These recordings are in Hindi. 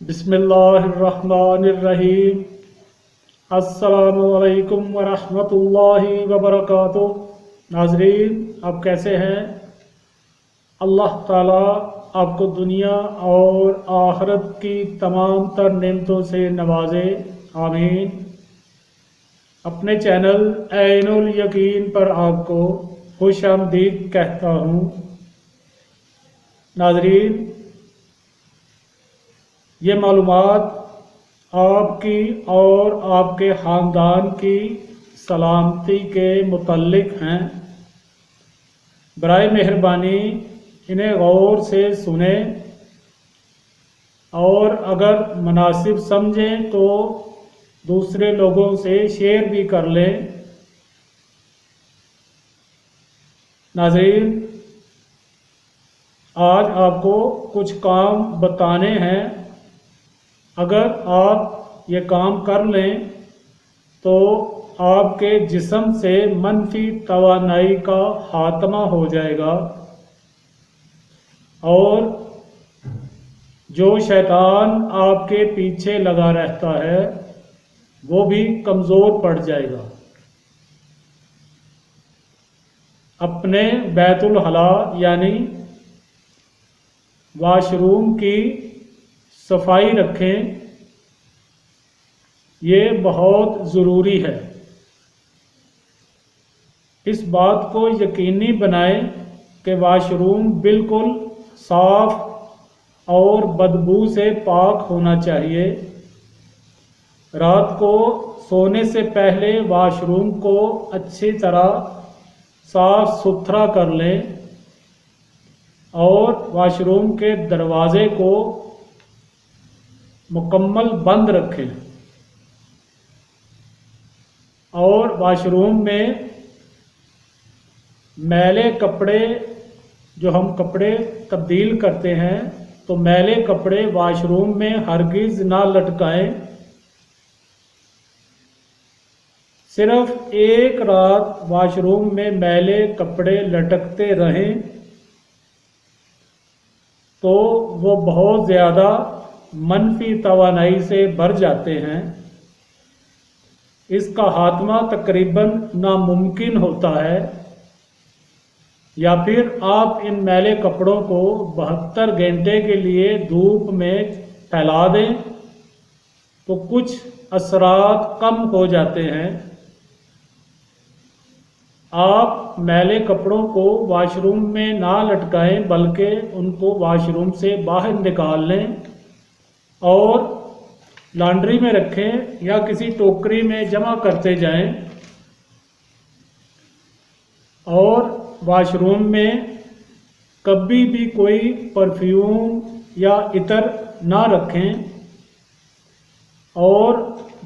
बिस्मिल्लाहिर्रहमानिर्रहीम। अस्सलामुअलैकुम वरहमतुल्लाहि वबरकातुह। नाज़रीन, आप कैसे हैं? अल्लाह ताला आपको दुनिया और आखिरत की तमाम तर नेमतों से नवाजे, आमीन। अपने चैनल ऐनुल यकीन पर आपको खुश आमदीद कहता हूँ। नाज़रीन, ये मालूमात आपकी और आपके ख़ानदान की सलामती के मुतल्लिक हैं। बराए मेहरबानी इन्हें गौर से सुने और अगर मुनासिब समझें तो दूसरे लोगों से शेयर भी कर लें। नाज़रीन, आज आपको कुछ काम बताने हैं। अगर आप ये काम कर लें तो आपके जिस्म से मनफी तवानाई का खात्मा हो जाएगा और जो शैतान आपके पीछे लगा रहता है वो भी कमज़ोर पड़ जाएगा। अपने बैतुल हला यानी वाशरूम की सफाई रखें, ये बहुत ज़रूरी है। इस बात को यकीनी बनाएं कि वाशरूम बिल्कुल साफ और बदबू से पाक होना चाहिए। रात को सोने से पहले वाशरूम को अच्छी तरह साफ सुथरा कर लें और वाशरूम के दरवाज़े को मुकम्मल बंद रखें और वाशरूम में मैले कपड़े, जो हम कपड़े तब्दील करते हैं, तो मैले कपड़े वाशरूम में हरगिज़ ना लटकाएं। सिर्फ एक रात वाशरूम में मैले कपड़े लटकते रहें तो वो बहुत ज़्यादा मनफी तवानाई से भर जाते हैं। इसका खात्मा तकरीबन नामुमकिन होता है। या फिर आप इन मैले कपड़ों को 72 घंटे के लिए धूप में फैला दें तो कुछ असरात कम हो जाते हैं। आप मैले कपड़ों को वाशरूम में ना लटकाएं बल्कि उनको वाशरूम से बाहर निकाल लें और लॉन्ड्री में रखें या किसी टोकरी में जमा करते जाएं। और वाशरूम में कभी भी कोई परफ्यूम या इतर ना रखें और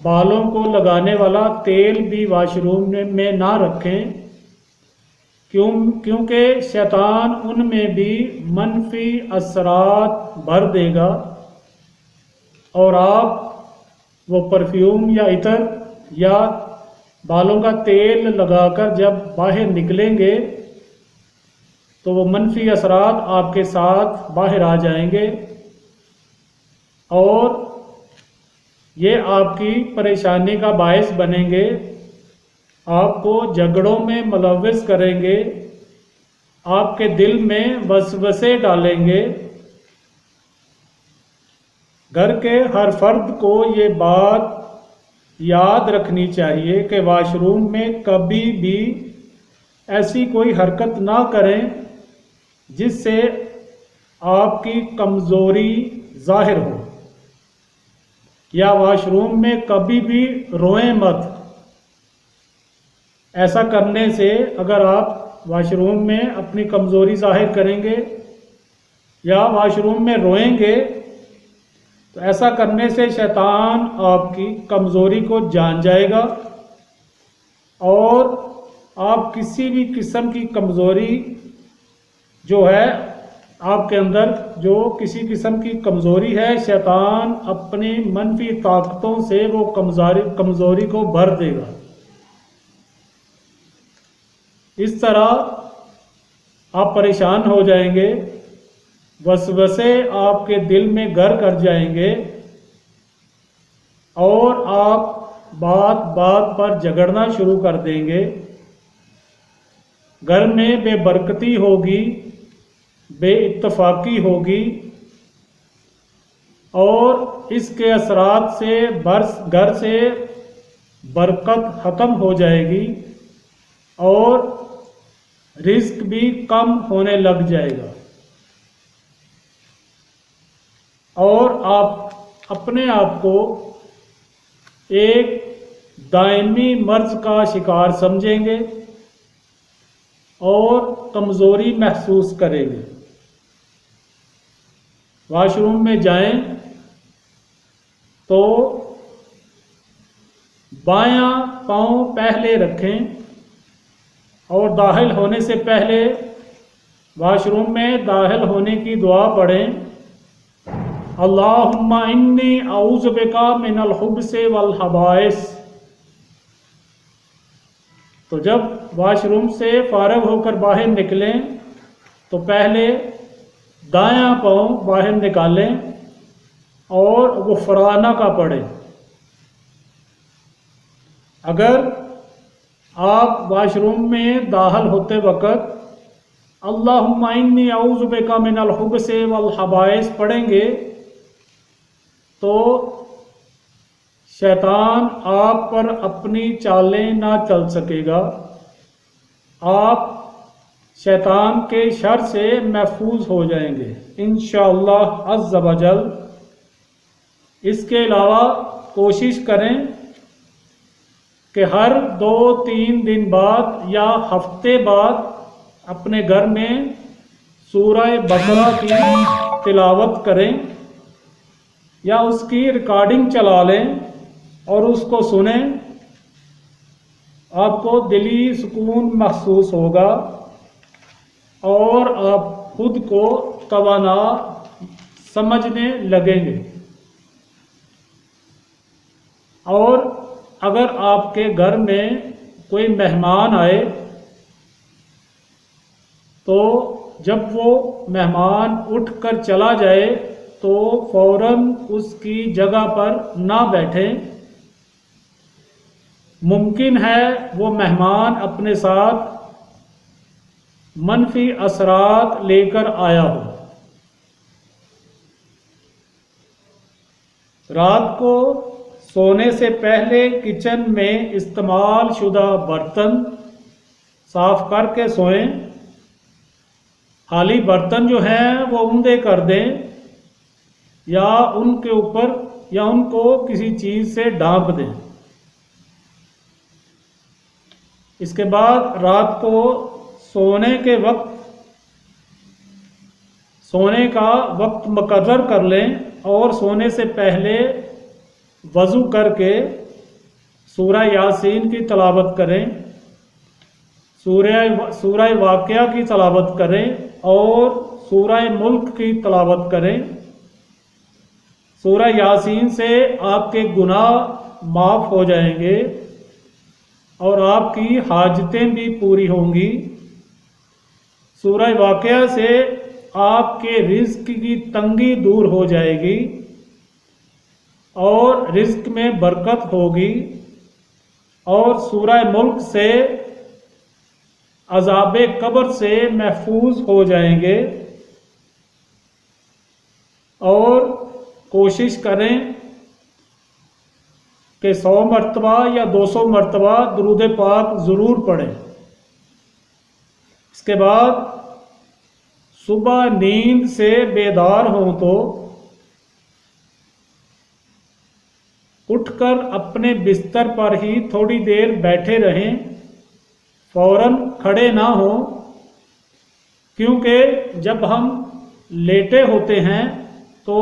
बालों को लगाने वाला तेल भी वाशरूम में ना रखें, क्योंकि शैतान उनमें भी मनफी असरात भर देगा और आप वो परफ्यूम या इतर या बालों का तेल लगाकर जब बाहर निकलेंगे तो वो मनफी असरात आपके साथ बाहर आ जाएंगे और ये आपकी परेशानी का बायस बनेंगे, आपको झगड़ों में मुलव्वस करेंगे, आपके दिल में वसवसे डालेंगे। घर के हर फर्द को ये बात याद रखनी चाहिए कि वाशरूम में कभी भी ऐसी कोई हरकत ना करें जिससे आपकी कमज़ोरी ज़ाहिर हो, या वाशरूम में कभी भी रोएं मत। ऐसा करने से अगर आप वाशरूम में अपनी कमज़ोरी ज़ाहिर करेंगे या वाशरूम में रोएंगे तो ऐसा करने से शैतान आपकी कमज़ोरी को जान जाएगा और आप किसी भी किस्म की कमज़ोरी जो है आपके अंदर, जो किसी किस्म की कमज़ोरी है, शैतान अपनी मनफी ताकतों से वो कमज़ोरी को भर देगा। इस तरह आप परेशान हो जाएंगे, वसवसे आपके दिल में घर कर जाएंगे और आप बात बात पर झगड़ना शुरू कर देंगे। घर में बेबरकती होगी, बेइत्तफाकी होगी और इसके असरात से घर से बरकत ख़त्म हो जाएगी और रिस्क भी कम होने लग जाएगा और आप अपने आप को एक दायमी मर्ज का शिकार समझेंगे और कमज़ोरी महसूस करेंगे। वॉशरूम में जाएं तो बायां पाँव पहले रखें और दाखिल होने से पहले वॉशरूम में दाखिल होने की दुआ पढ़ें। अल्लाहुम्मा इन्नी औज़ु बिका मिनल खुब्से वल हबाइस। तो जब वॉशरूम से फारग होकर बाहर निकलें तो पहले दायां पाँव बाहर निकालें और गुफराना का पढ़ें। अगर आप वॉशरूम में दाखिल होते वक़्त अल्लाहुम्मा इन्नी औज़ु बिका मिनल खुब्से वल हबाइस पढ़ेंगे तो शैतान आप पर अपनी चालें ना चल सकेगा। आप शैतान के शर से महफूज हो जाएंगे इंशाअल्लाह अज़्ज़ व जल। इसके अलावा कोशिश करें कि हर 2-3 दिन बाद या हफ्ते बाद अपने घर में सूरह बकरा की तिलावत करें या उसकी रिकॉर्डिंग चला लें और उसको सुने। आपको दिली सुकून महसूस होगा और आप खुद को तवाना समझने लगेंगे। और अगर आपके घर में कोई मेहमान आए तो जब वो मेहमान उठकर चला जाए तो फौरन उसकी जगह पर ना बैठें। मुमकिन है वो मेहमान अपने साथ मनफी असरात लेकर आया हो। रात को सोने से पहले किचन में इस्तेमाल शुदा बर्तन साफ करके सोएं। खाली बर्तन जो हैं वो उंधे कर दें या उनके ऊपर या उनको किसी चीज़ से ढांप दें। इसके बाद रात को सोने का वक्त मुकर्रर कर लें और सोने से पहले वज़ू करके सूरह यासीन की तलावत करें, सूरह वाक़िया की तलावत करें और सूरह मुल्क की तलावत करें। सूरह यासीन से आपके गुनाह माफ़ हो जाएंगे और आपकी हाजतें भी पूरी होंगी। सूरह वाक़िया से आपके रिज़्क की तंगी दूर हो जाएगी और रिज़्क में बरकत होगी। और सूरह मुल्क से अज़ाबे कब्र से महफूज हो जाएंगे। और कोशिश करें कि 100 मरतबा या 200 मरतबा दुरूद पाक ज़रूर पढ़ें। इसके बाद सुबह नींद से बेदार हों तो उठकर अपने बिस्तर पर ही थोड़ी देर बैठे रहें, फौरन खड़े ना हों, क्योंकि जब हम लेटे होते हैं तो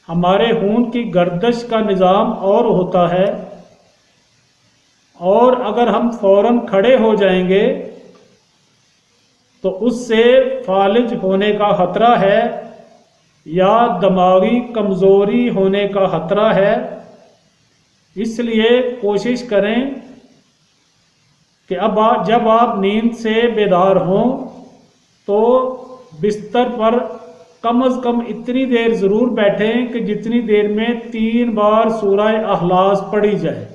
हमारे खून की गर्दिश का निज़ाम और होता है और अगर हम फौरन खड़े हो जाएंगे तो उससे फालिज होने का ख़तरा है या दिमागी कमज़ोरी होने का ख़तरा है। इसलिए कोशिश करें कि जब आप नींद से बेदार हों तो बिस्तर पर कम अज़ कम इतनी देर ज़रूर बैठें कि जितनी देर में 3 बार सूरह अखलास पढ़ी जाए।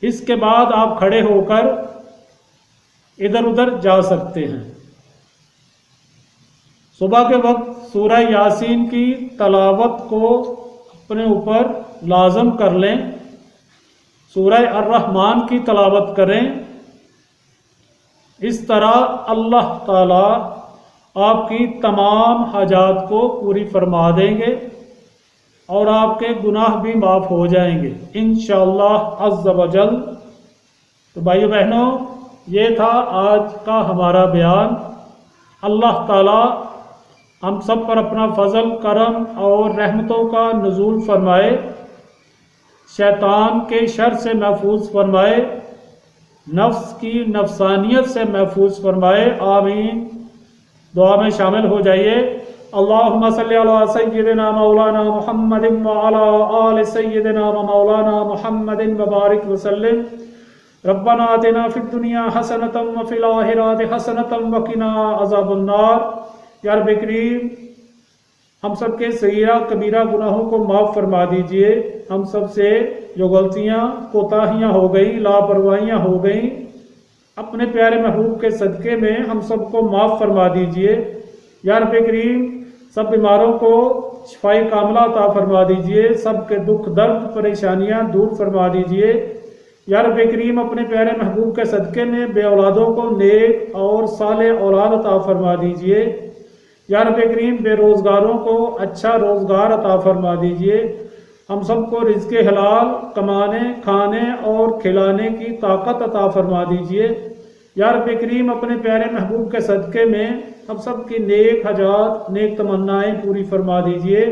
इसके बाद आप खड़े होकर इधर उधर जा सकते हैं। सुबह के वक्त सूरह यासीन की तलावत को अपने ऊपर लाजम कर लें। सूरह अर्रहमान की तलावत करें। इस तरह अल्लाह ताला आपकी तमाम हाजात को पूरी फरमा देंगे और आपके गुनाह भी माफ़ हो जाएंगे इंशाअल्लाह अज़्ज़ व जल। तो भाइयों बहनों, ये था आज का हमारा बयान। अल्लाह ताला हम सब पर अपना फजल करम और रहमतों का नुज़ूल फरमाए, शैतान के शर से महफूज फरमाए, नफ्स की नफसानियत से महफूज फरमाए। आमीन। दुआ में शामिल हो जाइए। अल्लाहुम्मा सल्ली अला सय्यिदिना मौलाना मुहम्मदिन व अला आलि सय्यिदिना व मौलाना मुहम्मदिन व बारिक व सल्लिम। रब्बना आतिना फिद दुनिया हसनतम व फिल आखिरति हसनतम व किना अज़ाबन नार। या रब्बे करीम, हम सब के सगीरा कबीरा गुनाहों को माफ़ फरमा दीजिए। हम सब से जो गलतियाँ कोताहियाँ हो गई, लापरवाहियाँ हो गई, अपने प्यारे महबूब के सदक़े में हम सबको माफ़ फरमा दीजिए। या रब्बे करीम, सब बीमारों को शिफाए कामिला अता फरमा दीजिए। सब के दुख दर्द परेशानियाँ दूर फरमा दीजिए। या रब्बे करीम, अपने प्यारे महबूब के सदक़े में बे औलादों को नेक और सालेह औलाद अता फरमा दीजिए। या रब्बे करीम, बेरोज़गारों को अच्छा रोज़गार अता फरमा दीजिए। हम सबको रिज़्क़े हलाल कमाने, खाने और खिलाने की ताकत अता फरमा दीजिए। या रब्बे करीम, अपने प्यारे महबूब के सदक़े में हम सब की नेक हजात, नेक तमन्नाएँ पूरी फरमा दीजिए।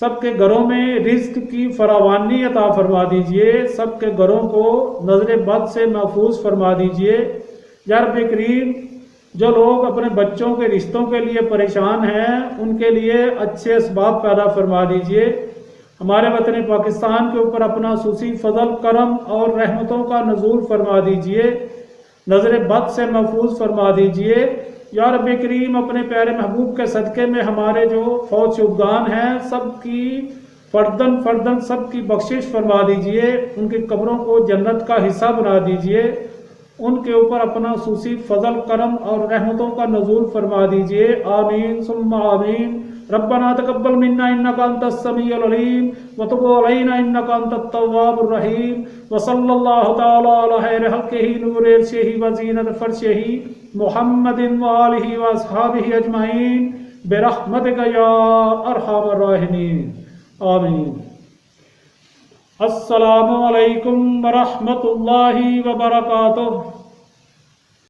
सबके घरों में रिज़्क़ की फरावानी अता फरमा दीजिए। सबके घरों को नज़र बद से महफूज फरमा दीजिए। या रब्बे करीम, जो लोग अपने बच्चों के रिश्तों के लिए परेशान हैं, उनके लिए अच्छे असबाब पैदा फरमा दीजिए। हमारे वतन पाकिस्तान के ऊपर अपना सुसी फजल करम और रहमतों का नज़ूल फरमा दीजिए। नज़र बद से महफूज फरमा दीजिए। या रब्बे करीम, अपने प्यारे महबूब के सदक़े में हमारे जो फौज शुबगान हैं, सब की फर्दन फर्दन सब की बख्शिश फरमा दीजिए। उनकी कब्रों को जन्नत का हिस्सा बना दीजिए। उनके ऊपर अपना सूसी फजल करम और रहमतों का नज़ूल फरमा दीजिए। आमीन सुम्मा आमीन। रब्बना तक़ब्बल मिन्ना इन्नका अंतस समीउल अलीम व तुब अलैना इन्नका अंतत तव्वाबुर रहीम व सल्लल्लाहु तआला अला खैरि खल्क़िही नूरि अर्शिही व ज़ीनत फ़र्शिही मुहम्मदिन व आलिही व अस्हाबिही अजमईन बिरहमतिका या अरहमर राहिमीन। आमीन। अस्सलामु अलैकुम व रहमतुल्लाहि व बरकातुहू।